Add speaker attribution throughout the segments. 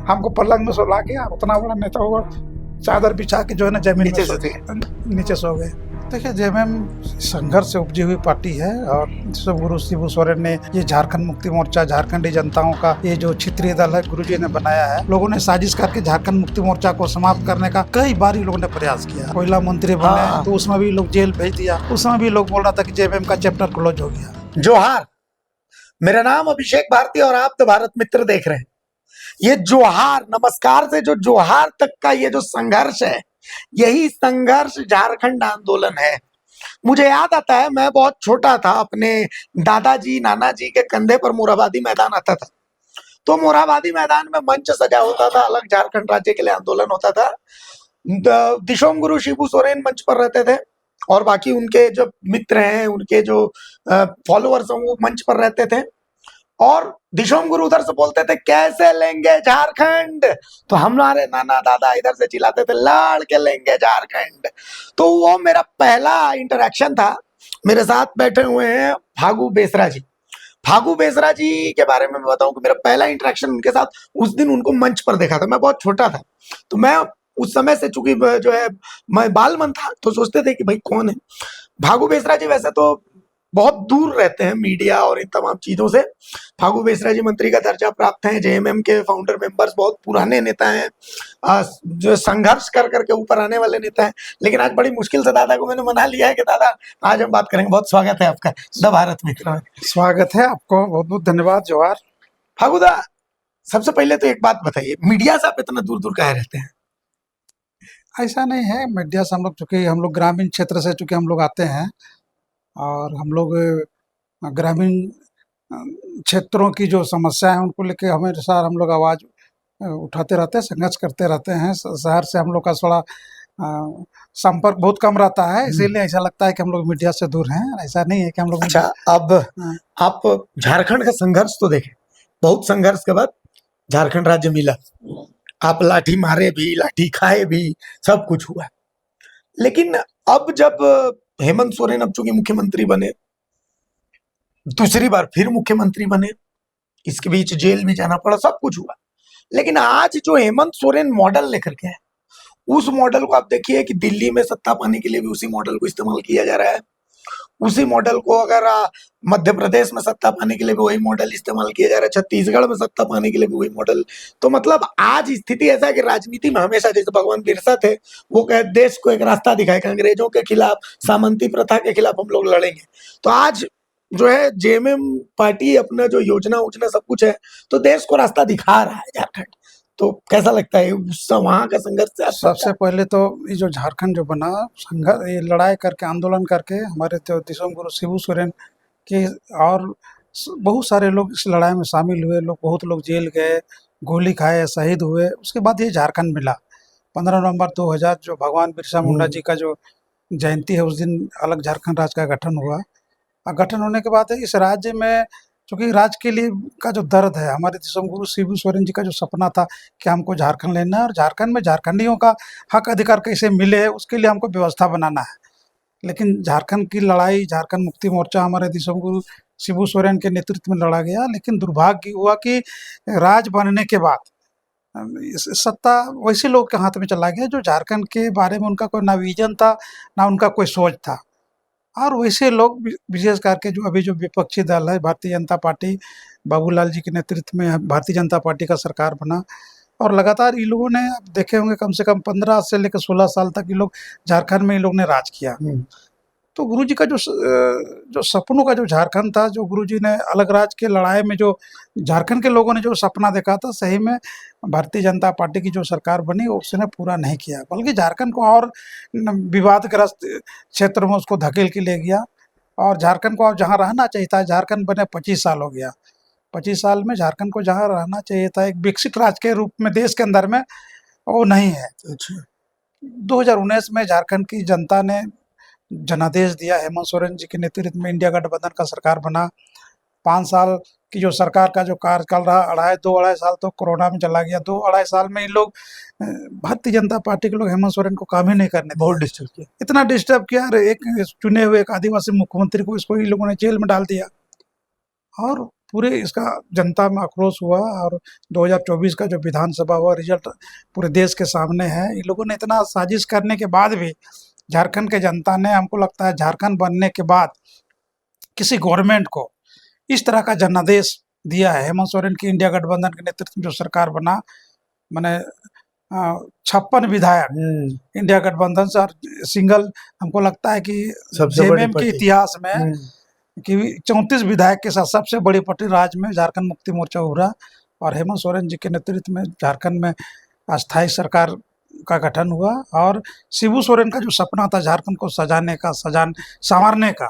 Speaker 1: हमको पलंग में सुला के, उतना बड़ा नेता होगा, चादर बिछा के जो है ना जमीन
Speaker 2: नीचे
Speaker 1: नीचे सो गए। देखिए, जेएमएम संघर्ष से उपजी हुई पार्टी है और गुरु शिबू सोरेन ने ये झारखंड मुक्ति मोर्चा, झारखंडी जनताओं का ये जो क्षेत्रीय दल है गुरुजी ने बनाया है। लोगों ने साजिश करके झारखंड मुक्ति मोर्चा को समाप्त करने का कई बार लोगों ने प्रयास किया। कोयला मंत्री बने तो उसमें भी लोग जेल भेज दिया, उसमें भी लोग बोल रहा था कि जेएमएम का चैप्टर क्लोज हो गया।
Speaker 2: जोहार, मेरा नाम अभिषेक भारती और आप द भारत मित्र देख रहे हैं। ये जोहार, नमस्कार से जो जोहार तक का ये जो संघर्ष है, यही संघर्ष झारखंड आंदोलन है। मुझे याद आता है, मैं बहुत छोटा था, अपने दादाजी नानाजी के कंधे पर मोरहाबादी मैदान आता था। तो मोरहाबादी मैदान में मंच सजा होता था, अलग झारखंड राज्य के लिए आंदोलन होता था। दिशोम गुरु शिबू सोरेन मंच पर रहते थे और बाकी उनके जो मित्र हैं, उनके जो फॉलोअर्स हैं, वो मंच पर रहते थे। और दिशोम गुरु उधर से बोलते थे कैसे लेंगे झारखंड, तो हमारे नाना दादा इधर से चिल्लाते थे लड़ के लेंगे झारखंड। तो वो मेरा पहला इंटरेक्शन था। मेरे साथ बैठे हुए हैं फागू बेसरा जी। फागू बेसरा जी के बारे में बताऊं कि मेरा पहला इंटरेक्शन उनके साथ, उस दिन उनको मंच पर देखा था। मैं बहुत छोटा था, तो मैं उस समय से, चूंकि जो है मैं बाल मन था, तो सोचते थे कि भाई कौन है फागू बेसरा जी। वैसे तो बहुत दूर रहते हैं मीडिया और इन तमाम चीजों से। फागू बेसरा जी मंत्री का दर्जा प्राप्त हैं, जेएमएम के फाउंडर मेंबर्स, बहुत पुराने नेता हैं, जो संघर्ष कर करके ऊपर आने वाले नेता हैं। लेकिन आज बड़ी मुश्किल से दादा को मैंने मना लिया है कि दादा आज हम बात करेंगे। बहुत स्वागत है आपका द भारत मित्र।
Speaker 1: स्वागत है आपको, बहुत बहुत धन्यवाद। जोहार।
Speaker 2: फागू दा, सबसे पहले तो एक बात बताइए, मीडिया से आप इतना दूर दूर काहे रहते हैं?
Speaker 1: ऐसा नहीं है, मीडिया से हम लोग, चूंकि हम लोग ग्रामीण क्षेत्र से चूंकि हम लोग आते हैं और हम लोग ग्रामीण क्षेत्रों की जो समस्या है उनको लेके हमेशा हम लोग आवाज़ उठाते रहते हैं, संघर्ष करते रहते हैं। शहर से हम लोग का थोड़ा संपर्क बहुत कम रहता है, इसीलिए ऐसा लगता है कि हम लोग मीडिया से दूर हैं। ऐसा नहीं है कि हम लोग।
Speaker 2: अच्छा, अब आप झारखंड का संघर्ष तो देखें, बहुत संघर्ष के बाद झारखंड राज्य मिला। आप लाठी मारे भी, लाठी खाए भी, सब कुछ हुआ। लेकिन अब जब हेमंत सोरेन अब चूंकि मुख्यमंत्री बने, दूसरी बार फिर मुख्यमंत्री बने, इसके बीच जेल भी जाना पड़ा, सब कुछ हुआ। लेकिन आज जो हेमंत सोरेन मॉडल लेकर के है, उस मॉडल को आप देखिए कि दिल्ली में सत्ता पाने के लिए भी उसी मॉडल को इस्तेमाल किया जा रहा है। उसी मॉडल को अगर मध्य प्रदेश में सत्ता पाने के लिए भी वही मॉडल इस्तेमाल किया जा रहा है, छत्तीसगढ़ में सत्ता पाने के लिए भी वही मॉडल। तो मतलब आज स्थिति ऐसा है कि राजनीति में हमेशा, जैसे भगवान बिरसा थे, वो कहे देश को एक रास्ता दिखाए कि अंग्रेजों के खिलाफ, सामंती प्रथा के खिलाफ हम लोग लड़ेंगे। तो आज जो है जेएमएम पार्टी अपना जो योजना उजना सब कुछ है, तो देश को रास्ता दिखा रहा है झारखंड। तो कैसा लगता है वहां का संघर्ष?
Speaker 1: सबसे पहले तो ये जो झारखंड जो बना, संघर्ष, ये लड़ाई करके, आंदोलन करके, हमारे तो दिशोम गुरु शिबू सोरेन के और बहुत सारे लोग इस लड़ाई में शामिल हुए। लोग, बहुत लोग जेल गए, गोली खाए, शहीद हुए। उसके बाद ये झारखंड मिला। 15 नवंबर 2000 जो भगवान बिरसा मुंडा जी का जो जयंती है, उस दिन अलग झारखंड राज्य का गठन हुआ। और गठन होने के बाद इस राज्य में, चूँकि राज्य के लिए का जो दर्द है, हमारे दिशोम गुरु शिबू सोरेन जी का जो सपना था कि हमको झारखंड लेना है और झारखंड में झारखंडियों का हक अधिकार कैसे मिले, उसके लिए हमको व्यवस्था बनाना है। लेकिन झारखंड की लड़ाई, झारखंड मुक्ति मोर्चा हमारे दिशोम गुरु शिबू सोरेन के नेतृत्व में लड़ा गया। लेकिन दुर्भाग्य हुआ कि राज बनने के बाद सत्ता वैसे लोग के हाथ में चला गया जो झारखंड के बारे में उनका कोई ना विजन था, ना उनका कोई सोच था। और वैसे लोग, विशेष करके जो अभी जो विपक्षी दल है भारतीय जनता पार्टी, बाबूलाल जी के नेतृत्व में भारतीय जनता पार्टी का सरकार बना और लगातार ये लोगों ने, आप देखे होंगे, कम से कम 15 से लेकर 16 साल तक ये लोग झारखंड में, ये लोग ने राज किया। तो गुरुजी का जो सपनों का जो झारखंड था, जो गुरुजी ने अलग राज्य के लड़ाई में जो झारखंड के लोगों ने जो सपना देखा था, सही में भारतीय जनता पार्टी की जो सरकार बनी उसने पूरा नहीं किया, बल्कि झारखंड को और विवादग्रस्त क्षेत्र में उसको धकेल के ले गया। और झारखंड को अब जहाँ रहना चाहिए था, झारखंड बने 25 साल हो गया, 25 साल में झारखंड को जहाँ रहना चाहिए था एक विकसित राज्य के रूप में देश के अंदर में, वो नहीं है। 2019 में झारखंड की जनता ने जनादेश दिया, हेमंत सोरेन जी के नेतृत्व में इंडिया गठबंधन का सरकार बना। 5 साल की जो सरकार का जो कार्यकाल रहा, 2-2.5 साल तो कोरोना में चला गया। 2-2.5 साल में इन लोग, भारतीय जनता पार्टी के लोग हेमंत सोरेन को काम ही नहीं करने, बहुत डिस्टर्ब किया, इतना डिस्टर्ब किया। एक चुने हुए एक आदिवासी मुख्यमंत्री को, इसको इन लोगों ने जेल में डाल दिया। और पूरे इसका जनता में आक्रोश हुआ और 2024 का जो विधानसभा हुआ रिजल्ट पूरे देश के सामने है। इन लोगों ने इतना साजिश करने के बाद भी झारखंड के जनता ने, हमको लगता है झारखंड बनने के बाद किसी गवर्नमेंट को इस तरह का जनादेश दिया है। हेमंत सोरेन की इंडिया गठबंधन के नेतृत्व में जो सरकार बना, मैंने 56 विधायक इंडिया गठबंधन से, और सिंगल हमको लगता है कि
Speaker 2: सबसे बड़ी
Speaker 1: जेएमएम के
Speaker 2: पार्टी।
Speaker 1: इतिहास में कि 34 विधायक के साथ सबसे बड़ी पार्टी राज्य में झारखंड मुक्ति मोर्चा उभरा और हेमंत सोरेन जी के नेतृत्व में झारखंड में अस्थायी सरकार का गठन हुआ। और शिबू सोरेन का जो सपना था झारखंड को सजाने का, संवारने का,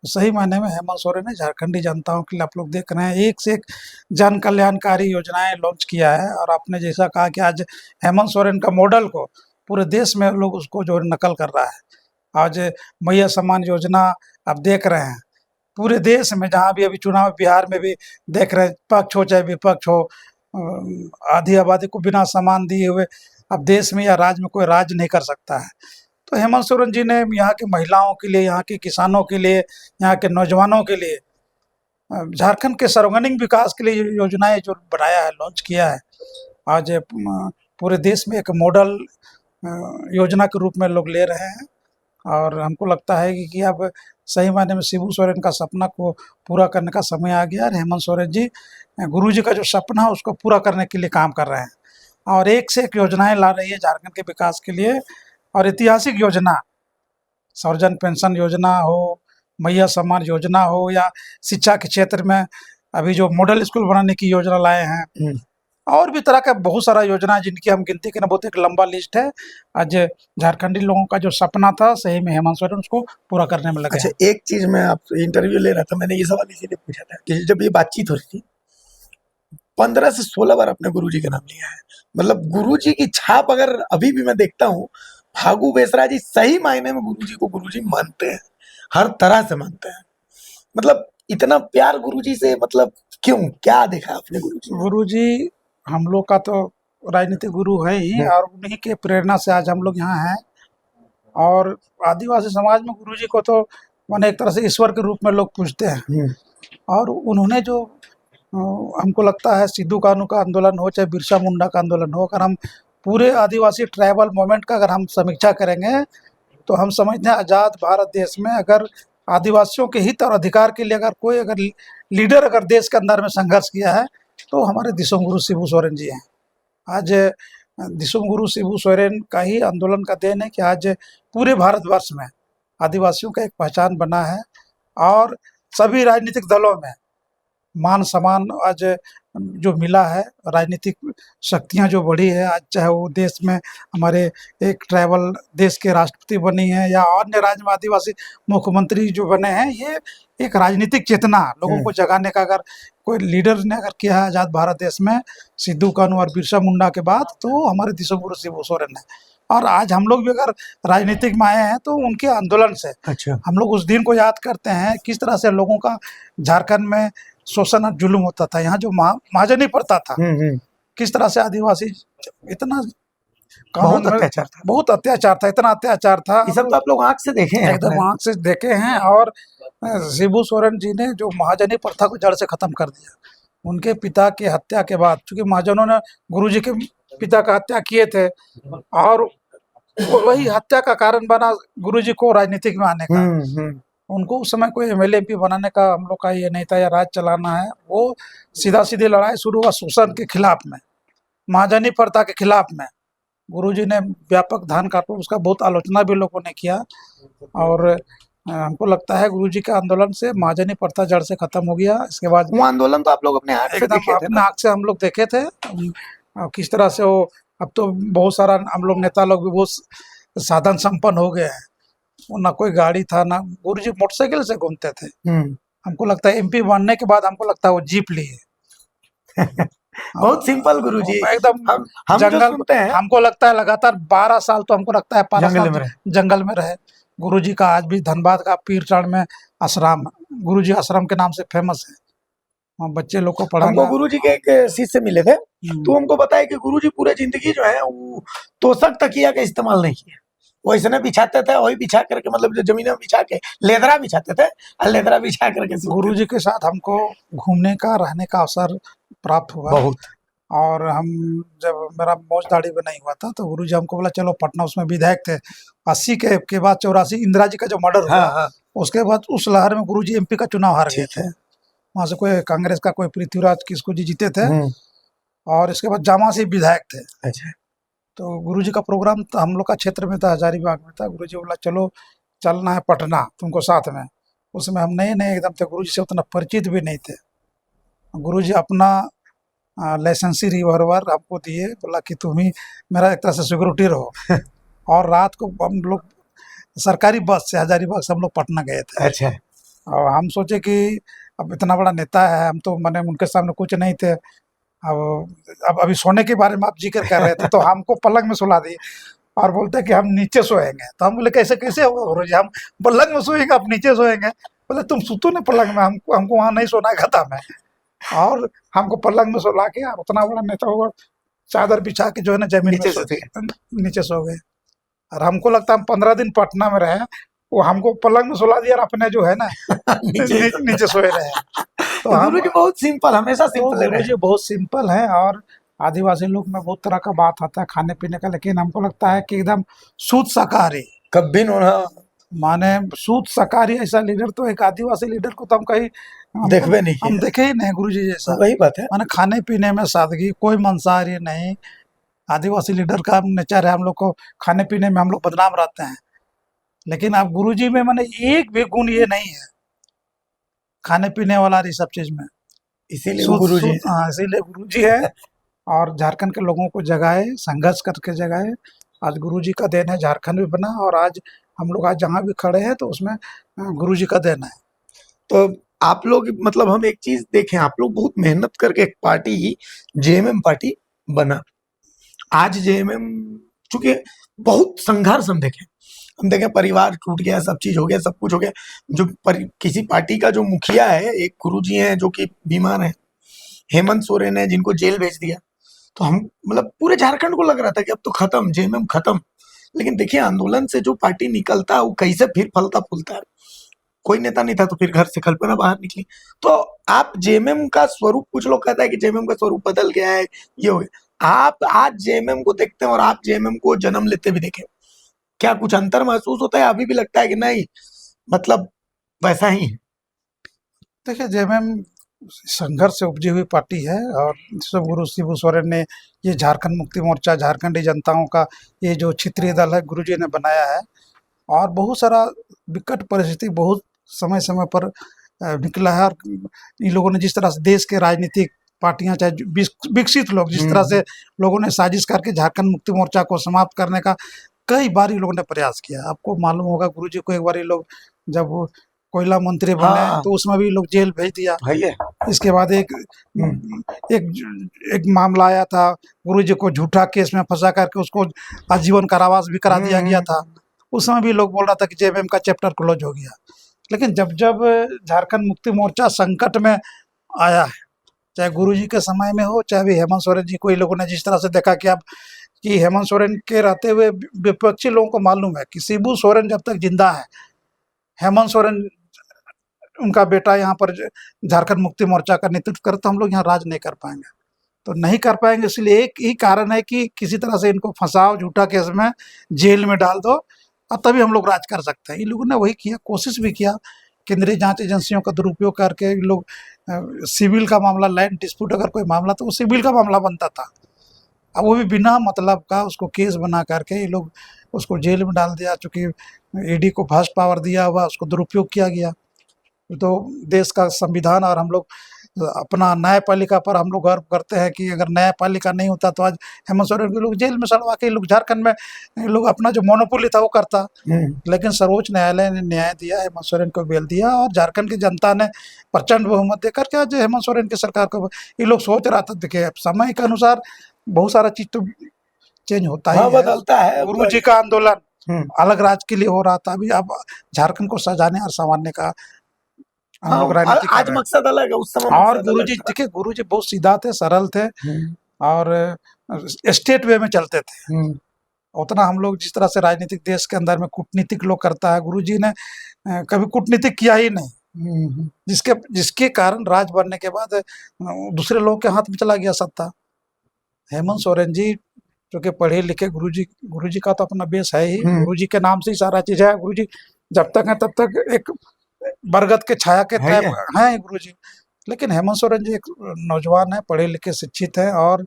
Speaker 1: सही मायने में हेमंत सोरेन ने झारखंडी जनताओं के लिए, आप लोग देख रहे हैं, एक से एक जन कल्याणकारी योजनाएं लॉन्च किया है। और आपने जैसा कहा कि आज हेमंत सोरेन का मॉडल को पूरे देश में लोग उसको जो नकल कर रहा है। आज मैया सम्मान योजना आप देख रहे हैं पूरे देश में, जहाँ भी अभी चुनाव बिहार में भी देख रहे हैं, पक्ष हो चाहे विपक्ष हो, आधी आबादी को बिना सम्मान दिए हुए अब देश में या राज्य में कोई राज नहीं कर सकता है। तो हेमंत सोरेन जी ने यहाँ की महिलाओं के लिए, यहाँ के किसानों के लिए, यहाँ के नौजवानों के लिए, झारखंड के सर्वांगीण विकास के लिए योजनाएं जो बनाया है, लॉन्च किया है। आज पूरे देश में एक मॉडल योजना के रूप में लोग ले रहे हैं और हमको लगता है कि अब सही मायने में शिबू सोरेन का सपना को पूरा करने का समय आ गया और हेमंत सोरेन जी गुरुजी का जो सपना है उसको पूरा करने के लिए काम कर रहे हैं और एक से एक योजनाएं ला रही है झारखंड के विकास के लिए। और ऐतिहासिक योजना, सर्वजन पेंशन योजना हो, मैया सम्मान योजना हो, या शिक्षा के क्षेत्र में अभी जो मॉडल स्कूल बनाने की योजना लाए हैं, और भी तरह का बहुत सारा योजना जिनकी हम गिनती करें बहुत एक लंबा लिस्ट है। आज झारखंडी लोगों का जो सपना था सही में हेमंत सोरेन उसको पूरा करने में लगे।
Speaker 2: अच्छा, एक चीज मैं आपसे इंटरव्यू ले रहा था, मैंने ये सवाल इसीलिए पूछा था कि जब ये बातचीत हो रही थी 15 से 16 बार अपने गुरुजी का नाम लिया है। मतलब गुरुजी की छाप अगर अभी भी मैं देखता हूँ, फागू बेसरा जी सही मायने में गुरुजी को गुरुजी मानते हैं, हर तरह से मानते हैं। मतलब इतना प्यार गुरुजी से, मतलब क्यों, क्या देखा आपने गुरुजी?
Speaker 1: गुरुजी हम लोग का तो राजनीतिक गुरु है ही और उन्हीं के प्रेरणा से आज हम लोग यहाँ हैं। और आदिवासी समाज में गुरुजी को तो माने एक तरह से ईश्वर के रूप में लोग पूजते हैं। और उन्होंने जो हमको लगता है सिद्धू कानू का आंदोलन हो चाहे बिरसा मुंडा का आंदोलन हो, अगर हम पूरे आदिवासी ट्राइबल मूवमेंट का अगर हम समीक्षा करेंगे तो हम समझते हैं आज़ाद भारत देश में अगर आदिवासियों के हित और अधिकार के लिए अगर कोई लीडर अगर देश के अंदर में संघर्ष किया है तो हमारे दिसोम गुरु शिबू सोरेन जी हैं। आज दिसोम गुरु शिबू सोरेन का ही आंदोलन का देन है कि आज पूरे भारतवर्ष में आदिवासियों का एक पहचान बना है और सभी राजनीतिक दलों में मान सम्मान आज जो मिला है, राजनीतिक शक्तियां जो बढ़ी है, आज चाहे वो देश में हमारे एक ट्राइबल देश के राष्ट्रपति बनी है या अन्य राज्य में आदिवासी मुख्यमंत्री जो बने हैं, ये एक राजनीतिक चेतना लोगों को जगाने का अगर कोई लीडर ने अगर किया है आज़ाद भारत देश में सिद्धू कानू और बिरसा मुंडा के बाद, तो हमारे दिसोम गुरु शिबू सोरेन है। और आज हम लोग भी अगर राजनीतिक में आए हैं तो उनके आंदोलन से हम लोग उस दिन को याद करते हैं किस तरह से लोगों का झारखंड में शोषण और जुल्म होता था, यहाँ जो महाजनी प्रथा था, किस तरह से आदिवासी इतना
Speaker 2: बहुत अत्याचार था,
Speaker 1: बहुत अत्याचार था, इतना अत्याचार था।
Speaker 2: ये सब तो आप लोग आंख से देखे हैं,
Speaker 1: एकदम आंख से देखे हैं। और शिबू सोरेन जी ने जो महाजनी प्रथा को जड़ से खत्म कर दिया। उनके पिता की हत्या के बाद, चूंकि महाजनों ने गुरुजी के पिता का हत्या किए थे और वही हत्या का कारण बना गुरुजी को राजनीतिक में आने का। उनको उस समय कोई एमएलए एमपी बनाने का हम लोग का ये नहीं था या राज चलाना है। वो सीधा सीधी लड़ाई शुरू हुआ शोषण के खिलाफ में, महाजनी प्रथा के खिलाफ में। गुरुजी ने व्यापक धान काटा, उसका बहुत आलोचना भी लोगों ने किया। और हमको लगता है गुरुजी के आंदोलन से महाजनी प्रथा जड़ से खत्म हो गया। इसके बाद
Speaker 2: वो आंदोलन तो आप लोग अपने आँख से देखे थे,
Speaker 1: अपने आँख से हम लोग देखे थे किस तरह से वो। अब तो बहुत सारा हम लोग नेता लोग भी बहुत साधन संपन्न हो गए हैं, ना कोई गाड़ी था, ना गुरुजी मोटरसाइकिल से घूमते थे। हमको लगता है एमपी बनने के बाद हमको लगता है वो जीप लिए
Speaker 2: बहुत सिंपल गुरुजी,
Speaker 1: एकदम
Speaker 2: हम
Speaker 1: जंगल
Speaker 2: जो सुनते हैं।
Speaker 1: हमको लगता है लगातार 12 साल तो हमको लगता है 12
Speaker 2: जंगल
Speaker 1: साल
Speaker 2: में
Speaker 1: जंगल में रहे। गुरुजी का आज भी धनबाद का पीरचढ़ में आश्रम, गुरुजी आश्रम के नाम से फेमस है, वहाँ बच्चे लोग को पढ़ाना।
Speaker 2: हमको गुरुजी के एक शिष्य मिले थे, तो हमको बताया कि गुरुजी पूरे जिंदगी जो है वो तोशक तकिया का इस्तेमाल नहीं किया। वैसने बिछाते थे, वही बिछा करके मतलब जो जमीन में बिछा के लेदरा बिछाते थे और लेदरा बिछा करके सोते
Speaker 1: गुरु जी के साथ हमको घूमने का, रहने का अवसर प्राप्त
Speaker 2: थे।
Speaker 1: हुआ।
Speaker 2: बहुत
Speaker 1: और हम जब मेरा मोच दाढ़ी भी नहीं हुआ था तो गुरु जी हमको बोला चलो पटना, उसमें विधायक थे 80 के बाद 84 इंदिरा जी का जो मर्डर
Speaker 2: हाँ
Speaker 1: हुआ,
Speaker 2: हाँ
Speaker 1: उसके बाद उस लहर में गुरु जी एमपी का चुनाव हार गए
Speaker 2: ठीक
Speaker 1: थे।
Speaker 2: है।
Speaker 1: वहाँ से कोई कांग्रेस का कोई पृथ्वीराज किसको जी जीते थे,
Speaker 2: हम्म,
Speaker 1: और इसके बाद जामा से विधायक थे।
Speaker 2: अच्छा
Speaker 1: तो गुरु जी का प्रोग्राम तो हम लोग का क्षेत्र में था, हजारीबाग में था। गुरु जी बोला चलो चलना है पटना तुमको साथ में। उसमें हम नए नए एकदम थे, गुरु जी से उतना परिचित भी नहीं थे। गुरु जी अपना लाइसेंसी रिवॉल्वर हमको दिए, बोला कि तुम ही मेरा एक तरह से सिक्योरिटी रहो। और रात को हम लोग सरकारी बस से हजारीबाग से हम लोग पटना गए थे।
Speaker 2: अच्छा
Speaker 1: और हम सोचे कि अब इतना बड़ा नेता है, हम तो मैंने उनके सामने कुछ नहीं थे। अब अभी सोने के बारे में आप जिक्र कर रहे थे तो हमको पलंग में सुला दिए और बोलते कि हम नीचे सोएंगे। तो हम बोले कैसे कैसे होगा गुरु जी, हम पलंग में सोएंगे आप नीचे सोएंगे? बोले तुम सुतो ना पलंग में, हमको हमको वहाँ नहीं सोना है, खत्म है। और हमको पलंग में सुला के, और उतना बड़ा नेता हुआ, चादर बिछा के जो है ना जमीन में
Speaker 2: नीचे से थे।
Speaker 1: नीचे सो गए। और हमको लगता है हम 15 दिन पटना में रहे, वो हमको पलंग में सुला दिया और अपने जो है ना
Speaker 2: नीचे
Speaker 1: नीचे सोए रहे। तो
Speaker 2: तो
Speaker 1: हम
Speaker 2: गुरु जी बहुत सिंपल, हमेशा
Speaker 1: तो
Speaker 2: सिंपल
Speaker 1: गुरु
Speaker 2: रहे।
Speaker 1: जी बहुत सिंपल है। और आदिवासी लोग में बहुत तरह का बात आता है खाने पीने का, लेकिन हमको लगता है कि एकदम शुद्ध शाकाहारी,
Speaker 2: कभी न
Speaker 1: माने शुद्ध शाकाहारी ऐसा लीडर तो एक आदिवासी लीडर को तो हम कहीं
Speaker 2: देखबे नहीं
Speaker 1: हम
Speaker 2: किया।
Speaker 1: देखे ही नहीं गुरु जी जैसा।
Speaker 2: वही बात है।
Speaker 1: माने खाने पीने में सादगी, कोई मांसाहारी नहीं। आदिवासी लीडर का नेचर है, हम लोग को खाने पीने में हम लोग बदनाम रहते हैं, लेकिन आप गुरु जी में माने एक भी गुण ये नहीं है खाने पीने वाला और ये सब चीज में।
Speaker 2: इसीलिए वो गुरु जी हैं।
Speaker 1: हाँ, इसीलिए गुरु जी है। और झारखंड के लोगों को जगाए, संघर्ष करके जगाए। आज गुरु जी का देन है, झारखंड भी बना, और आज हम लोग आज जहाँ भी खड़े हैं तो उसमें गुरु जी का देन है।
Speaker 2: तो आप लोग मतलब हम एक चीज देखें, आप लोग बहुत मेहनत करके एक पार्टी जेएमएम पार्टी बना। आज जेएमएम चूंकि बहुत संघर्ष हम देखें परिवार टूट गया, सब चीज हो गया, सब कुछ हो गया। जो किसी पार्टी का जो मुखिया है, एक गुरुजी हैं जो कि बीमार है, हेमंत सोरेन है जिनको जेल भेज दिया। तो हम मतलब पूरे झारखंड को लग रहा था कि अब तो खत्म, जेएमएम खत्म। लेकिन देखिए आंदोलन से जो पार्टी निकलता है वो कैसे फिर फलता फूलता है। कोई नेता नहीं था तो फिर घर से कल्पना बाहर निकली। तो आप जेएमएम का स्वरूप, कुछ लोग कहता है कि जेएमएम का स्वरूप बदल गया है, ये हो गया। आप आज जेएमएम को देखते हैं और आप जेएमएम को जन्म लेते भी देखें, क्या कुछ अंतर महसूस होता है? अभी भी लगता है कि नहीं मतलब वैसा ही है?
Speaker 1: देखिए जेएमएम संघर्ष से उपजी हुई पार्टी है, और सब गुरु शिबू सोरेन ने ये झारखंड मुक्ति मोर्चा, झारखंडी जनताओं का ये जो क्षेत्रीय दल है गुरु जी ने बनाया है। और बहुत सारा विकट परिस्थिति बहुत समय समय पर निकला है। और इन लोगों ने जिस तरह से देश के राजनीतिक पार्टियां, चाहे विकसित लोग, जिस तरह से लोगों ने साजिश करके झारखंड मुक्ति मोर्चा को समाप्त करने का कई बार ये लोगों ने प्रयास किया। आपको मालूम होगा गुरु जी को एक बार ये लोग जब वो कोयला मंत्री बने
Speaker 2: हाँ।
Speaker 1: तो उसमें भी लोग जेल भेज दिया।
Speaker 2: भैया
Speaker 1: इसके बाद एक एक मामला आया था, गुरु जी को झूठा केस में फंसा करके उसको आजीवन कारावास भी करा दिया गया था। उस समय भी लोग बोल रहा था कि जेएमएम का चैप्टर क्लोज हो गया। लेकिन जब जब झारखंड मुक्ति मोर्चा संकट में आया है, चाहे गुरु जी के समय में हो, चाहे भी हेमंत सोरेन जी को, इन लोगों ने जिस तरह से देखा कि अब कि हेमंत सोरेन के रहते हुए विपक्षी लोगों को मालूम है कि शिबू सोरेन जब तक जिंदा है, हेमंत सोरेन उनका बेटा यहाँ पर झारखंड मुक्ति मोर्चा का नेतृत्व करे तो हम लोग यहाँ राज नहीं कर पाएंगे। तो नहीं कर पाएंगे, इसलिए एक ही कारण है कि किसी तरह से इनको फंसाओ, झूठा केस में जेल में डाल दो, और तभी हम लोग राज कर सकते हैं। इन लोगों ने वही किया, कोशिश भी किया। केंद्रीय जांच एजेंसियों का दुरुपयोग करके इन लोग सिविल का मामला, लैंड डिस्प्यूट अगर कोई मामला तो वो सिविल का मामला बनता था, अब वो भी बिना मतलब का उसको केस बना करके ये लोग उसको जेल में डाल दिया। चूँकि ईडी को फास्ट पावर दिया हुआ, उसको दुरुपयोग किया गया। तो देश का संविधान और हम लोग अपना न्यायपालिका पर हम लोग गर्व करते हैं कि अगर न्यायपालिका नहीं होता तो आज हेमंत सोरेन के लोग जेल में सड़वा के लोग झारखंड में लोग अपना जो मोनोपोली था वो करता। लेकिन सर्वोच्च न्यायालय ने न्याय दिया, हेमंत सोरेन को बेल दिया, और झारखंड की जनता ने प्रचंड बहुमत देकर के आज हेमंत सोरेन की सरकार को, ये लोग सोच रहा था, देखिए समय के अनुसार बहुत सारा चीज तो चेंज होता ही
Speaker 2: हाँ,
Speaker 1: है।
Speaker 2: बदलता है।
Speaker 1: गुरु जी का आंदोलन अलग राज्य के लिए हो रहा था, अभी अब झारखंड को सजाने और संवारने का हम लोग राजनीति कर
Speaker 2: आज
Speaker 1: रहे हैं।
Speaker 2: मकसद अलग है, उस समय
Speaker 1: और
Speaker 2: मकसद
Speaker 1: गुरु
Speaker 2: अलग
Speaker 1: जी
Speaker 2: था।
Speaker 1: देखिए, गुरु जी बहुत सीधा थे, सरल थे, और स्टेट वे में चलते थे। उतना हम लोग जिस तरह से राजनीतिक देश के अंदर में कूटनीतिक लोग करता है, गुरुजी ने कभी कूटनीतिक किया ही नहीं, जिसके जिसके कारण राज बनने के बाद दूसरे लोगों के हाथ में चला गया सत्ता। हेमंत सोरेन जी जो कि पढ़े लिखे गुरुजी का तो अपना बेस है ही, गुरुजी के नाम से ही सारा चीज है। गुरुजी जब तक है तब तक एक बरगद के छाया के
Speaker 2: है
Speaker 1: टाइप हैं गुरुजी। लेकिन हेमंत सोरेन जी एक नौजवान है, पढ़े लिखे शिक्षित है, और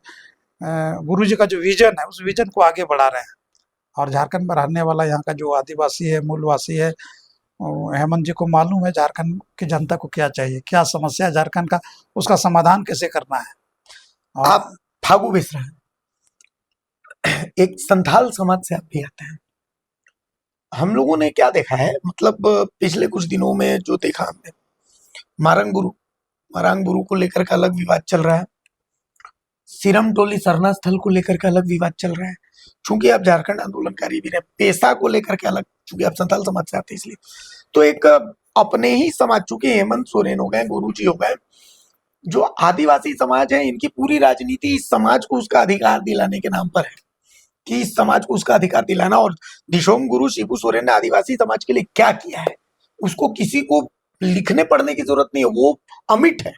Speaker 1: गुरुजी का जो विजन है उस विजन को आगे बढ़ा रहे हैं। और झारखंड में रहने वाला यहाँ का जो आदिवासी है, मूलवासी है, हेमंत जी को मालूम है झारखंड की जनता को क्या चाहिए, क्या समस्या है झारखंड का, उसका समाधान कैसे करना है। और
Speaker 2: आप फागू बेसरा एक संथाल समाज से आप भी आते हैं। हम लोगों ने क्या देखा है, मतलब पिछले कुछ दिनों में जो देखा हमने, मारांग गुरु को लेकर का अलग विवाद चल रहा है, सिरम टोली सरना स्थल को लेकर का अलग विवाद चल रहा है। चूंकि आप झारखंड आंदोलनकारी भी रहे, पेशा को लेकर के अलग, चूंकि आप संथाल समाज से आते हैं इसलिए, तो एक अपने ही समाज, चूंकि हेमंत सोरेन हो गए, गुरुजी हो गए, जो आदिवासी समाज है, इनकी पूरी राजनीति इस समाज को उसका अधिकार दिलाने के नाम पर है, कि इस समाज को उसका अधिकार दिलाना। और दिशोम गुरु शिबू सोरेन ने आदिवासी समाज के लिए क्या किया है उसको किसी को लिखने पढ़ने की जरूरत नहीं है, वो अमिट है।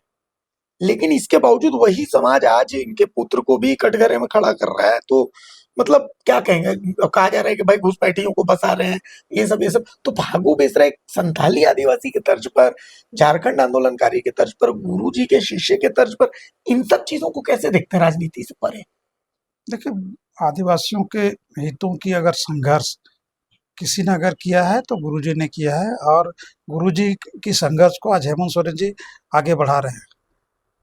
Speaker 2: लेकिन इसके बावजूद वही समाज आज इनके पुत्र को भी कटघरे में खड़ा कर रहा है। तो मतलब क्या कहेंगे, कहा जा रहा है कि भाई घुसपैठियों को बसा रहे हैं, ये सब। तो फागू बेसरा एक संथाली आदिवासी के तर्ज पर, झारखंड आंदोलनकारी के तर्ज पर, गुरुजी के शिष्य के तर्ज पर, इन सब चीजों को कैसे देखते हैं राजनीति से परे?
Speaker 1: देखिए, आदिवासियों के हितों की अगर संघर्ष किसी ने अगर किया है तो गुरुजी ने किया है, और गुरुजी की संघर्ष को आज हेमंत सोरेन जी आगे बढ़ा रहे हैं।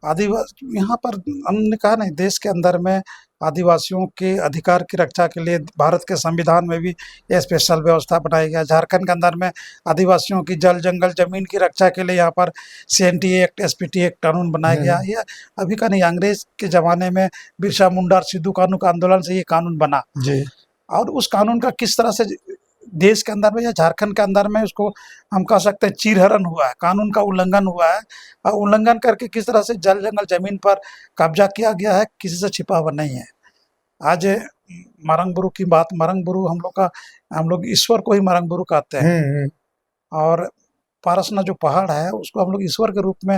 Speaker 1: आदिवासी यहाँ पर हमने कहा नहीं, देश के अंदर में आदिवासियों के अधिकार की रक्षा के लिए भारत के संविधान में भी ये स्पेशल व्यवस्था बनाई गया। झारखंड के अंदर में आदिवासियों की जल जंगल जमीन की रक्षा के लिए यहाँ पर CNT एक्ट, SPT एक्ट कानून बनाया गया। ये अभी का नहीं, अंग्रेज के ज़माने में बिरसा मुंडा और सिद्धू कानू का आंदोलन से ये कानून बना।
Speaker 2: जी।
Speaker 1: और उस कानून का किस तरह से देश के अंदर में या झारखंड के अंदर में उसको हम कह सकते हैं चीरहरण हुआ है, कानून का उल्लंघन हुआ है, और उल्लंघन करके किस तरह से जल जंगल जमीन पर कब्जा किया गया है, किसी से छिपा हुआ नहीं है। आज मारंगबुरु की बात, मारंगबुरु हम लोग ईश्वर को ही मारंगबुरु कहते हैं, और पारसना जो पहाड़ है उसको हम लोग ईश्वर के रूप में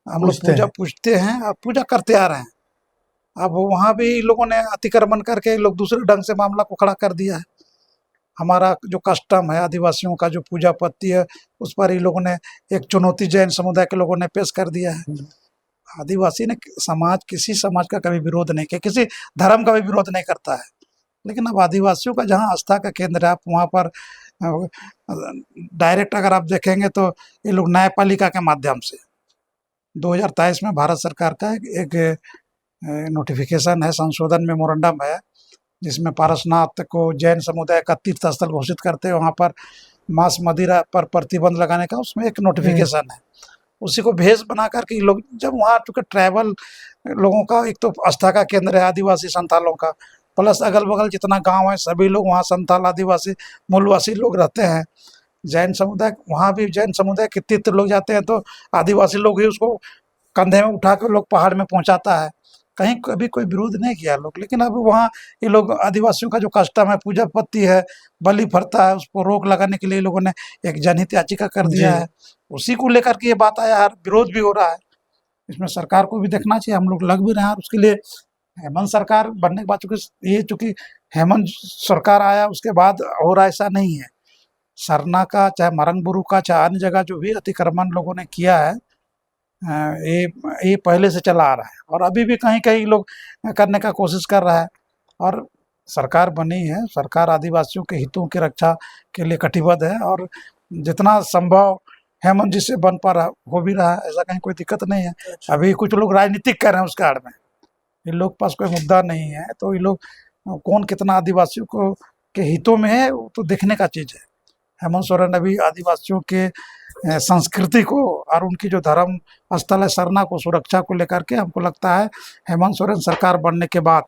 Speaker 1: हम लोग पूजते हैं और पूजा करते आ रहे हैं। अब वहाँ भी लोगों ने अतिक्रमण करके लोग दूसरे ढंग से मामला को खड़ा कर दिया है। हमारा जो कस्टम है, आदिवासियों का जो पूजा पत्ती है, उस पर ही लोगों ने एक चुनौती जैन समुदाय के लोगों ने पेश कर दिया है। आदिवासी ने किसी समाज का कभी विरोध नहीं किया, किसी धर्म का भी विरोध नहीं करता है। लेकिन अब आदिवासियों का जहाँ आस्था का केंद्र है, आप वहाँ पर डायरेक्ट अगर आप देखेंगे तो ये लोग न्यायपालिका के माध्यम से 2023 में भारत सरकार का एक नोटिफिकेशन है, संशोधन मेमोरेंडम है, जिसमें पारसनाथ को जैन समुदाय का तीर्थ स्थल घोषित करते हैं, वहाँ पर मांस मदिरा पर प्रतिबंध लगाने का उसमें एक नोटिफिकेशन है। उसी को भेष बना करके लोग जब वहाँ, चूँकि ट्राइबल लोगों का एक तो आस्था का केंद्र है आदिवासी संथालों का, प्लस अगल बगल जितना गांव है सभी लोग वहाँ संथाल आदिवासी मूलवासी लोग रहते हैं। जैन समुदाय, वहाँ भी जैन समुदाय के तीर्थ लोग जाते हैं तो आदिवासी लोग ही उसको कंधे में उठा कर लोग पहाड़ में पहुँचाता है। कहीं कभी कोई विरोध नहीं किया लोग। लेकिन अब वहाँ ये लोग आदिवासियों का जो कस्टम है, पूजा पत्ती है, बलि प्रथा है, उसको रोक लगाने के लिए लोगों ने एक जनहित याचिका कर दिया है। उसी को लेकर के ये बात आया है, विरोध भी हो रहा है। इसमें सरकार को भी देखना चाहिए, हम लोग लग भी रहे हैं। और उसके लिए हेमंत सरकार बनने के बाद चूंकि हेमंत सरकार आया उसके बाद हो रहा, ऐसा नहीं है। सरना का, चाहे मारंगबुरु का, चाहे अन्य जगह जो भी अतिक्रमण लोगों ने किया है, ये पहले से चला आ रहा है, और अभी भी कहीं कहीं लोग करने का कोशिश कर रहा है। और सरकार बनी है, सरकार आदिवासियों के हितों की रक्षा के लिए कटिबद्ध है, और जितना संभव हेमंत जी से बन पा रहा हो भी रहा है, ऐसा कहीं कोई दिक्कत नहीं है। अभी कुछ लोग राजनीतिक कर रहे हैं उसके आड़ में, इन लोग पास कोई मुद्दा नहीं है, तो ये लोग कौन कितना आदिवासियों को के हितों में है वो तो देखने का चीज़ है। हेमंत सोरेन अभी आदिवासियों के संस्कृति को और उनकी जो धर्म स्थल है सरना को, सुरक्षा को लेकर के हमको लगता है हेमंत सोरेन सरकार बनने के बाद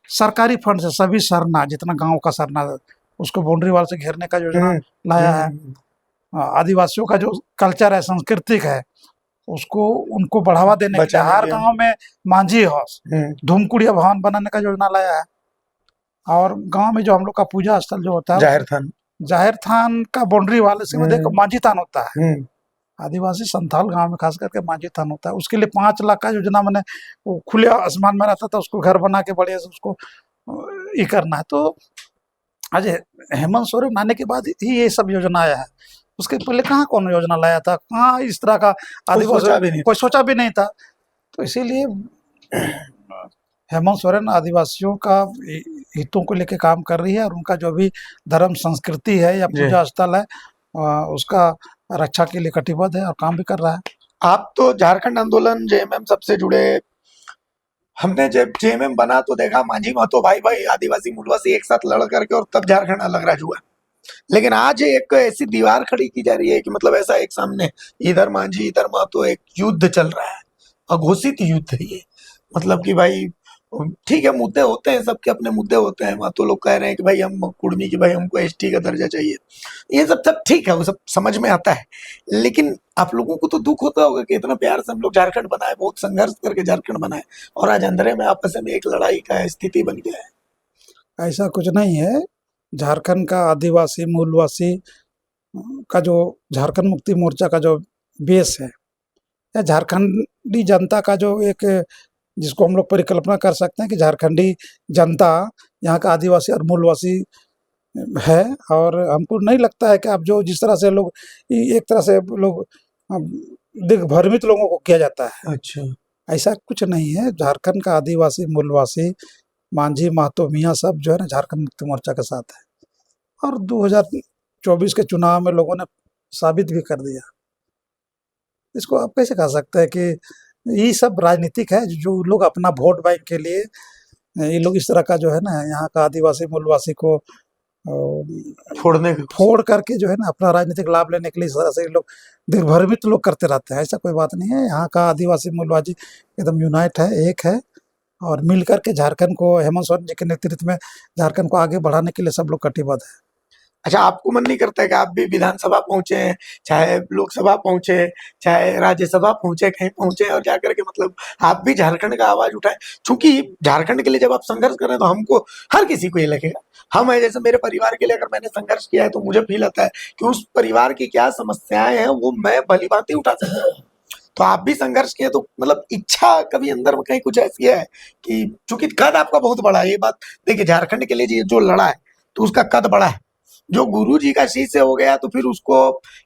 Speaker 1: सरकारी फंड से सभी सरना, जितना गांव का सरना, उसको बाउंड्री वाल से घेरने का योजना लाया है। आदिवासियों का जो कल्चर है, सांस्कृतिक है, उसको उनको बढ़ावा देने के लिए हर गांव में मांझी हाउस, धूमकुड़िया भवन बनाने का योजना लाया है। और गांव में जो हम लोग का पूजा स्थल जो होता है,
Speaker 2: जाहिर थान।
Speaker 1: जाहिर थान का बाउंड्री वाले से देखो मांझी थान होता है।
Speaker 2: हम्म।
Speaker 1: आदिवासी संथाल गांव में खास करके मांझी थान होता है। उसके लिए 5 लाख का योजना मैंने, वो खुले आसमान में रहता था, उसको घर बना के बढ़िया से उसको ये करना है। तो आज हेमंत सोरेन आने के बाद ही ये सब योजना आया है। उसके पहले कहाँ कौन योजना लाया था, कहाँ इस तरह का
Speaker 2: सोचा भी नहीं
Speaker 1: कोई सोचा भी नहीं था। तो इसीलिए हेमंत सोरेन आदिवासियों का हितों को लेकर काम कर रही है, और उनका जो भी धर्म संस्कृति है या
Speaker 2: जी।
Speaker 1: पूजा स्थल है उसका रक्षा के लिए कटिबद्ध है और काम भी कर रहा है।
Speaker 2: आप तो झारखंड आंदोलन जेएमएम सबसे जुड़े, हमने जब जेएमएम बना तो देखा मांझी महतो भाई भाई आदिवासी मूलवासी एक साथ लड़ करके और तब झारखंड अलग राज्य हुआ। लेकिन आज एक ऐसी दीवार खड़ी की जा रही है कि मतलब ऐसा एक सामने इधर मांझी इधर महतो, एक युद्ध चल रहा है, अघोषित युद्ध है ये। मतलब कि भाई ठीक है, मुद्दे होते हैं, सबके अपने मुद्दे होते हैं। महतो लोग कह रहे हैं कि भाई हम कुर्मी की, भाई हमको एसटी का दर्जा चाहिए, ये सब ठीक है, वो सब समझ में आता है। लेकिन आप लोगों को तो दुख होता होगा कि इतना प्यार से हम लोग झारखंड बनाए, बहुत संघर्ष करके झारखंड बनाए, और आज अंधेरे में आपस में एक लड़ाई का स्थिति बन गया है।
Speaker 1: ऐसा कुछ नहीं है। झारखंड का आदिवासी मूलवासी का जो झारखंड मुक्ति मोर्चा का जो बेस है, या झारखंडी जनता का जो एक, जिसको हम लोग परिकल्पना कर सकते हैं कि झारखंडी जनता यहाँ का आदिवासी और मूलवासी है। और हमको नहीं लगता है कि अब जो जिस तरह से लोग एक तरह से लोग दिग्भ्रमित लोगों को किया जाता है,
Speaker 2: अच्छा,
Speaker 1: ऐसा कुछ नहीं है। झारखंड का आदिवासी मूलवासी मांझी महतो मियाँ सब जो है ना झारखंड मुक्ति मोर्चा के साथ है, और 2024 के चुनाव में लोगों ने साबित भी कर दिया। इसको आप कैसे कह सकते हैं कि ये सब राजनीतिक है, जो लोग अपना वोट बैंक के लिए ये लोग इस तरह का जो है ना यहाँ का आदिवासी मूलवासी को फोड़ करके जो है ना अपना राजनीतिक लाभ लेने के लिए इस तरह से लोग दिग्भ्रमित लोग करते रहते हैं। ऐसा कोई बात नहीं है। यहाँ का आदिवासी मूलवासी एकदम यूनाइट है, एक है, और मिल करके झारखंड को हेमंत सोरेन जी के नेतृत्व में झारखंड को आगे बढ़ाने के लिए सब लोग कटिबद्ध है।
Speaker 2: अच्छा, आपको मन नहीं करता है कि आप भी विधानसभा पहुंचे, चाहे लोकसभा पहुंचे, चाहे राज्यसभा पहुंचे, कहीं पहुंचे और जाकर के मतलब आप भी झारखंड का आवाज उठाएं? क्योंकि झारखंड के लिए जब आप संघर्ष करें तो हमको, हर किसी को ये लगेगा, हम है जैसे मेरे परिवार के लिए अगर मैंने संघर्ष किया है तो मुझे फील आता है कि उस परिवार की क्या समस्याएं हैं वो मैं भली भांति उठा सकता हूँ। तो आप भी संघर्ष किए तो मतलब इच्छा कभी अंदर में कहीं कुछ ऐसी है कि, चूंकि कद आपका बहुत बड़ा है, ये बात देखिए, झारखंड के लिए जो लड़ा है तो उसका कद बड़ा है। जो गुरु जी का शिष्य हो गया तो फिर उसको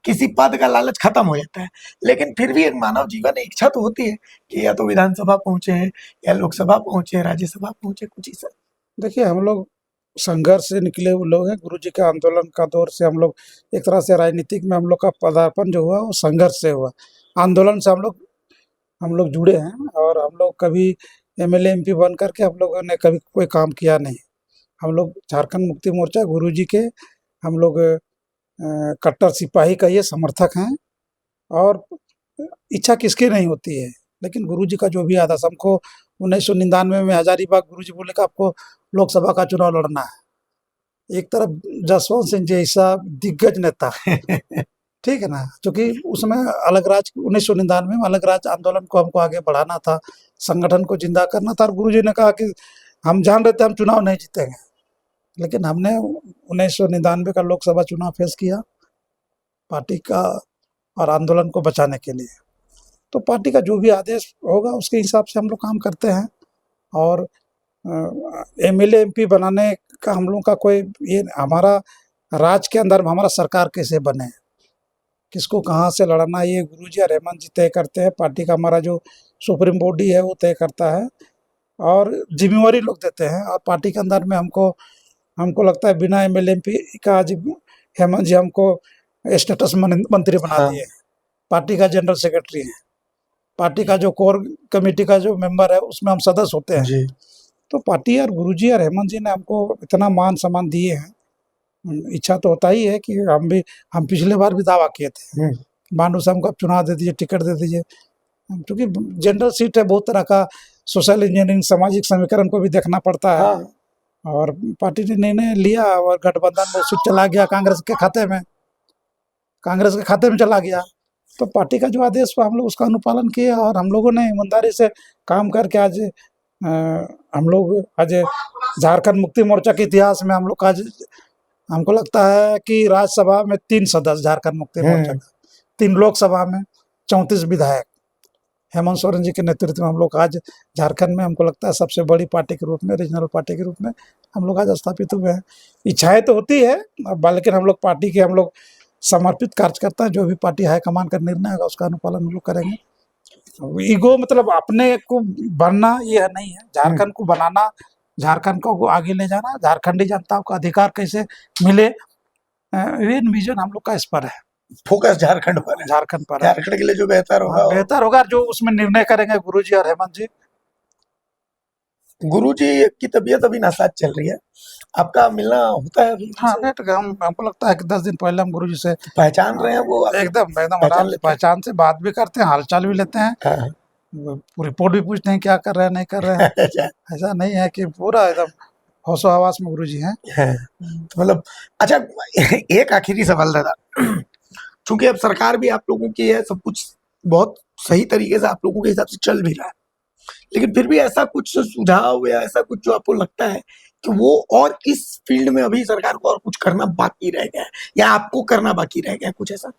Speaker 2: किसी पद का लालच खत्म हो जाता है। लेकिन फिर भी एक मानव जीवन इच्छा तो होती है कि या तो विधानसभा पहुंचे या लोकसभा पहुंचे, राज्यसभा पहुंचे, कुछ ही सब।
Speaker 1: देखिए, हम लोग संघर्ष से निकले हुए लोग हैं। गुरु जी के आंदोलन का दौर से हम लोग एक तरह से राजनीतिक में हम लोग का पदार्पण जो हुआ वो संघर्ष से हुआ, आंदोलन से हम लोग जुड़े हैं। और हम लोग कभी एमएलए एमपी बन करके हम लोगों ने कभी कोई काम किया नहीं। हम लोग झारखंड मुक्ति मोर्चा गुरु जी के हम लोग कट्टर सिपाही का ये समर्थक हैं। और इच्छा किसकी नहीं होती है, लेकिन गुरु जी का जो भी आदेश, हमको 1999 में हजारीबाग गुरु जी बोले कि आपको लोकसभा का चुनाव लड़ना है। एक तरफ जसवंत सिंह जैसा दिग्गज नेता ठीक है ना, क्योंकि उसमें अलग राज 1999 में अलग राज आंदोलन को हमको आगे बढ़ाना था, संगठन को जिंदा करना था। और गुरु जी ने कहा कि हम जान रहे थे हम चुनाव नहीं जीतेंगे, लेकिन हमने 1999 का लोकसभा चुनाव फेस किया पार्टी का और आंदोलन को बचाने के लिए। तो पार्टी का जो भी आदेश होगा उसके हिसाब से हम लोग काम करते हैं। और एमएलए एमपी बनाने का हम लोग का कोई ये, हमारा राज के अंदर हमारा सरकार कैसे बने, किसको कहाँ से लड़ना, ये गुरुजी और हेमंत जी तय करते हैं। पार्टी का हमारा जो सुप्रीम बॉडी है वो तय करता है और जिम्मेवारी लोग देते हैं। और पार्टी के अंदर में हमको लगता है बिना एमएलए एमपी का आज हेमंत जी हमको स्टेटस मंत्री बना दिए। पार्टी का जनरल सेक्रेटरी है, पार्टी का जो कोर कमेटी का जो मेंबर है उसमें हम सदस्य होते हैं
Speaker 2: जी।
Speaker 1: तो पार्टी और गुरुजी और हेमंत जी ने हमको इतना मान सम्मान दिए हैं। इच्छा तो होता ही है कि हम पिछले बार भी दावा किए थे, मानो से हमको चुनाव दे दीजिए, टिकट दे दीजिए, क्योंकि जनरल सीट है, बहुत तरह का सोशल इंजीनियरिंग सामाजिक समीकरण को भी देखना पड़ता है। और पार्टी ने निर्णय लिया और गठबंधन में सीट चला गया कांग्रेस के खाते में चला गया। तो पार्टी का जो आदेश हुआ हम लोग उसका अनुपालन किए और हम लोगों ने ईमानदारी से काम करके आज हम लोग आज झारखंड मुक्ति मोर्चा के इतिहास में हम लोग का आज हमको लगता है कि राज्यसभा में 3 सदस्य झारखंड मुक्ति मोर्चा का, 3 लोकसभा में 34 विधायक हेमंत सोरेन जी के नेतृत्व में हम लोग आज झारखंड में हमको लगता है सबसे बड़ी पार्टी के रूप में, रीजनल पार्टी के रूप में हम लोग आज स्थापित हुए हैं। इच्छाएं तो होती है, लेकिन हम लोग पार्टी के हम लोग समर्पित कार्यकर्ता हैं। जो भी पार्टी हाईकमान का निर्णय होगा उसका अनुपालन हम लोग करेंगे। ईगो मतलब अपने को बनना ये नहीं है, झारखंड को बनाना, झारखंड को आगे ले जाना, झारखंडी जनता को अधिकार कैसे मिले, विजन हम लोग का इस पर है,
Speaker 2: फोकस झारखंड पर है,
Speaker 1: झारखंड पर है।
Speaker 2: झारखंड के लिए जो बेहतर होगा
Speaker 1: बेहतर होगा, जो उसमें निर्णय करेंगे गुरुजी और हेमंत जी।
Speaker 2: गुरुजी की तबीयत अभी नासाज चल रही है, आपका मिलना होता है अभी?
Speaker 1: हाँ, हमको लगता है कि 10 दिन पहले हम गुरुजी से
Speaker 2: पहचान रहे हैं वो?
Speaker 1: एकदम आराम से पहचान से बात भी करते हैं, हालचाल भी लेते हैं,
Speaker 2: हाँ।
Speaker 1: रिपोर्ट भी पूछते हैं क्या कर रहे हैं नहीं कर रहे हैं। ऐसा नहीं है कि पूरा एकदम होशो हवास में गुरुजी हैं।
Speaker 2: तो मतलब अच्छा, एक आखिरी सवाल दादा, चूंकि अब सरकार भी आप लोगों की है, सब कुछ बहुत सही तरीके से आप लोगों के हिसाब से चल भी रहा है, लेकिन फिर भी ऐसा कुछ सुझाव या ऐसा कुछ जो आपको लगता है कि वो और इस फील्ड में अभी सरकार को और कुछ करना बाकी रह गया है या आपको करना बाकी रह गया है, कुछ ऐसा?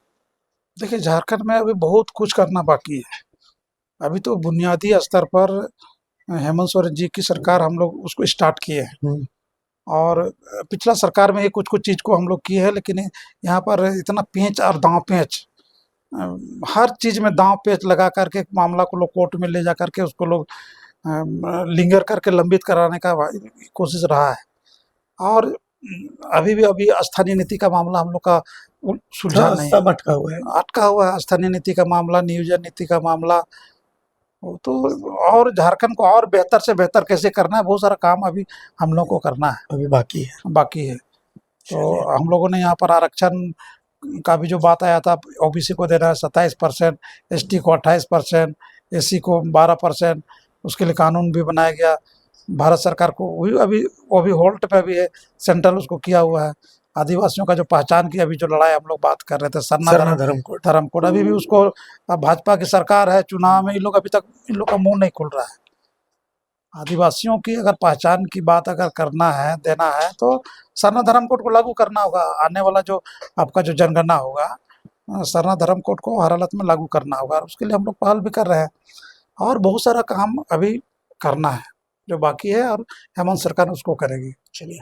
Speaker 1: देखिए, झारखंड में अभी बहुत कुछ करना बाकी है। अभी तो बुनियादी स्तर पर हेमंत सोरेन जी की सरकार हम लोग उसको स्टार्ट किए हैं, और पिछला सरकार में ये कुछ कुछ चीज़ को हम लोग किए हैं, लेकिन यहाँ पर इतना पेंच और दांव पेंच, हर चीज़ में दांव पेंच लगा करके मामला को लोग कोर्ट में ले जा करके उसको लोग लिंगर करके लंबित कराने का कोशिश रहा है। और अभी स्थानीय नीति का मामला हम लोग का सुलझा नहीं,
Speaker 2: सब अटका हुआ है,
Speaker 1: अटका हुआ है। स्थानीय नीति का मामला, नियोजन नीति का मामला, तो और झारखंड को और बेहतर से बेहतर कैसे करना है, बहुत सारा काम अभी हम लोग को करना है,
Speaker 2: अभी बाकी है।
Speaker 1: तो हम लोगों ने यहाँ पर आरक्षण का भी जो बात आया था, ओबीसी को देना है 27%, एसटी को 28%, एससी को 12%, उसके लिए कानून भी बनाया गया। भारत सरकार को वो भी होल्ड पे भी है, सेंट्रल उसको किया हुआ है। आदिवासियों का जो पहचान की अभी जो लड़ाई हम लोग बात कर रहे थे, सरना धर्म कोड, अभी भी उसको, अब भाजपा की सरकार है, चुनाव में इन लोग अभी तक इन लोग का मुंह नहीं खुल रहा है। आदिवासियों की अगर पहचान की बात अगर करना है, देना है, तो सरना धर्म कोड को लागू करना होगा। आने वाला जो आपका जो जनगणना होगा, सरना धर्म कोड को हर हालत में लागू करना होगा, उसके लिए हम लोग पहल भी कर रहे हैं। और बहुत सारा काम अभी करना है जो बाकी है, और हेमंत सरकार उसको करेगी।
Speaker 2: चलिए,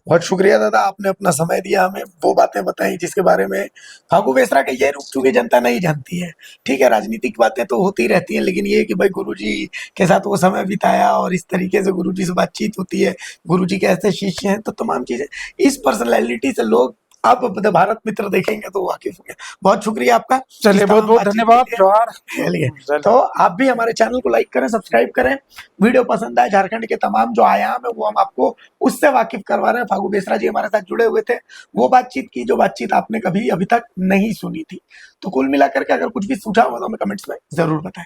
Speaker 2: बहुत शुक्रिया दादा, आपने अपना समय दिया, हमें वो बातें बताई जिसके बारे में फागू बेसरा के ये रूप चूंकि जनता नहीं जानती है। ठीक है, राजनीतिक बातें तो होती रहती हैं, लेकिन ये कि भाई गुरुजी के साथ वो समय बिताया और इस तरीके से गुरुजी से बातचीत होती है, गुरुजी के ऐसे शिष्य हैं, तो तमाम चीजें इस पर्सनैलिटी से लोग आप भारत मित्र देखेंगे तो वाकिफ होंगे। बहुत शुक्रिया आपका,
Speaker 1: चलिए बहुत बहुत धन्यवाद, जोहार।
Speaker 2: चलिए, तो आप भी हमारे चैनल को लाइक करें, सब्सक्राइब करें, वीडियो पसंद आए, झारखंड के तमाम जो आयाम है वो हम आपको उससे वाकिफ करवा रहे हैं। फागू बेसरा जी हमारे साथ जुड़े हुए थे, वो बातचीत की जो बातचीत आपने कभी अभी तक नहीं सुनी थी। तो कुल मिलाकर के अगर कुछ भी सुझाव हो तो हमें कमेंट्स में जरूर बताएं।